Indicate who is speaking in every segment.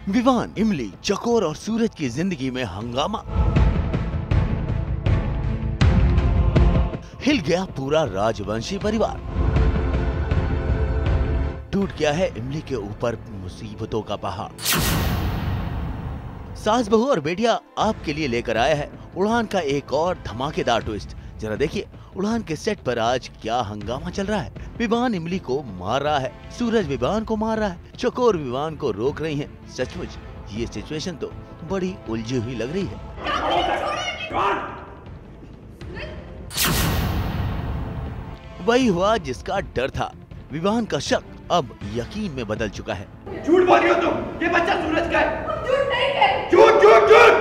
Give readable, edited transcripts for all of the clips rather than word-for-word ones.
Speaker 1: विवान, इमली, चकोर और सूरज की जिंदगी में हंगामा। हिल गया पूरा राजवंशी परिवार। टूट गया है इमली के ऊपर मुसीबतों का पहाड़। सास बहू और बेटिया आपके लिए लेकर आया है उड़ान का एक और धमाकेदार ट्विस्ट। जरा देखिए उड़ान के सेट पर आज क्या हंगामा चल रहा है। विवान इमली को मार रहा है, सूरज विवान को मार रहा है, चकोर विवान को रोक रही है। सचमुच ये सिचुएशन तो बड़ी उलझी हुई लग रही है। वही हुआ जिसका डर था। विवान का शक अब यकीन में बदल चुका है।
Speaker 2: झूठ बोल रही हो तुम, ये बच्चा सूरज का है। झूठ नहीं है। झूठ झूठ झूठ।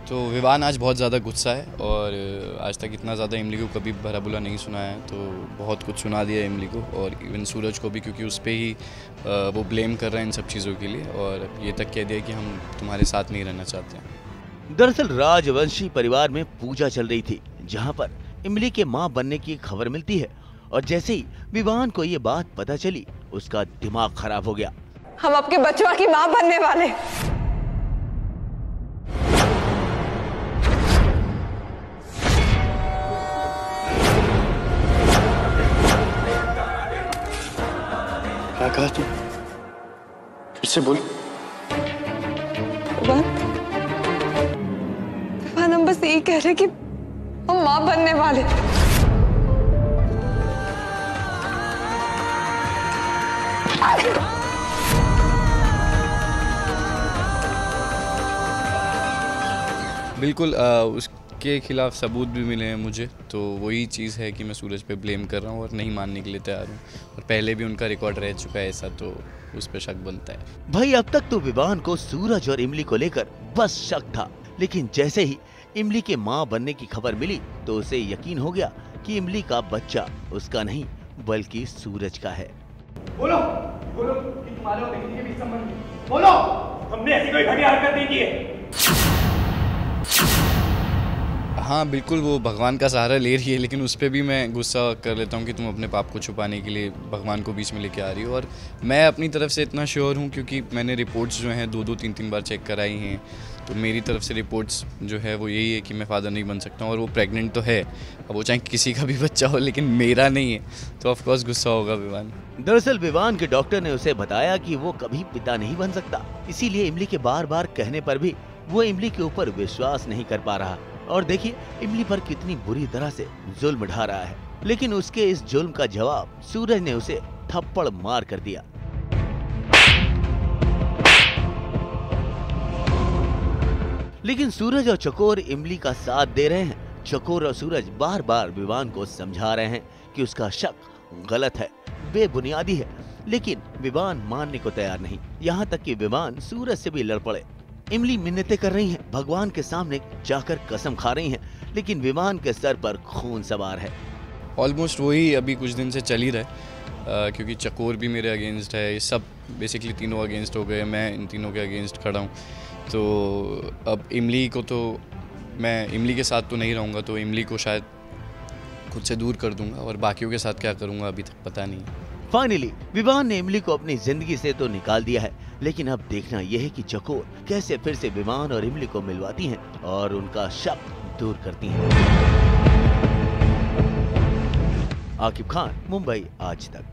Speaker 3: तो विवान आज बहुत ज़्यादा गुस्सा है और आज तक इतना ज़्यादा इमली को कभी भला बुला नहीं सुना है, तो बहुत कुछ सुना दिया इमली को और इवन सूरज को भी, क्योंकि उस पर ही वो ब्लेम कर रहे हैं इन सब चीज़ों के लिए और ये तक कह दिया कि हम तुम्हारे साथ नहीं रहना चाहते हैं।
Speaker 1: दरअसल राजवंशी परिवार में पूजा चल रही थी, जहां पर इमली के मां बनने की खबर मिलती है और जैसे ही विवान को ये बात पता चली उसका दिमाग खराब हो गया।
Speaker 4: हम आपके बचवा की मां बनने वाले।
Speaker 3: क्या कहा तू? फिर से बोल।
Speaker 4: हम बस यही कह रहे कि हम मां बनने वाले।
Speaker 3: बिल्कुल, उसके खिलाफ सबूत भी मिले हैं मुझे, तो वही चीज़ है कि मैं सूरज पे ब्लेम कर रहा हूँ और नहीं मानने के लिए तैयार हूँ और पहले भी उनका रिकॉर्ड रह चुका है ऐसा, तो उस पर शक बनता है।
Speaker 1: भाई अब तक तो विवान को सूरज और इमली को लेकर बस शक था, लेकिन जैसे ही इमली के मां बनने की खबर मिली तो उसे यकीन हो गया कि इमली का बच्चा उसका नहीं बल्कि सूरज का है।
Speaker 2: बोलो बोलो कि तुम्हारे और इमली के बीच संबंध है। बोलो, हमने ऐसी कोई घटिया हरकत नहीं की है।
Speaker 3: हाँ बिल्कुल, वो भगवान का सहारा ले रही है, लेकिन उस पर भी मैं गुस्सा कर लेता हूँ कि तुम अपने पाप को छुपाने के लिए भगवान को बीच में लेके आ रही हो। और मैं अपनी तरफ से इतना श्योर हूँ क्योंकि मैंने रिपोर्ट्स जो हैं 2-2 3-3 बार चेक कराई हैं, तो मेरी तरफ से रिपोर्ट्स जो है वो यही है कि मैं फादर नहीं बन सकता हूँ। और वो प्रेग्नेंट तो है, अब वो चाहे किसी का भी बच्चा हो लेकिन मेरा नहीं है, तो ऑफकोर्स गुस्सा होगा विवान।
Speaker 1: दरअसल विवान के डॉक्टर ने उसे बताया कि वो कभी पिता नहीं बन सकता, इसीलिए इमली के बार बार कहने पर भी वो इमली के ऊपर विश्वास नहीं कर पा रहा। और देखिए इमली पर कितनी बुरी तरह से जुल्म ढा रहा है, लेकिन उसके इस जुल्म का जवाब सूरज ने उसे थप्पड़ मार कर दिया। लेकिन सूरज और चकोर इमली का साथ दे रहे हैं। चकोर और सूरज बार बार विवान को समझा रहे हैं कि उसका शक गलत है, बेबुनियादी है, लेकिन विवान मानने को तैयार नहीं। यहाँ तक कि विवान सूरज से भी लड़ पड़े। इमली मिन्नतें कर रही हैं, भगवान के सामने जाकर कसम खा रही हैं, लेकिन विवान के सर पर खून सवार है।
Speaker 3: ऑलमोस्ट वही अभी कुछ दिन से चल ही रहा है, क्योंकि चकोर भी मेरे अगेंस्ट है, ये सब बेसिकली तीनों अगेंस्ट हो गए, मैं इन तीनों के अगेंस्ट खड़ा हूँ। तो अब इमली को तो मैं इमली के साथ तो नहीं रहूँगा, तो इमली को शायद खुद से दूर कर दूंगा और बाकियों के साथ क्या करूँगा अभी तक पता नहीं।
Speaker 1: फाइनली विवान ने इमली को अपनी जिंदगी से तो निकाल दिया है, लेकिन अब देखना यह है कि चकोर कैसे फिर से विवान और इमली को मिलवाती हैं और उनका शक दूर करती हैं। आकिब खान, मुंबई आज तक।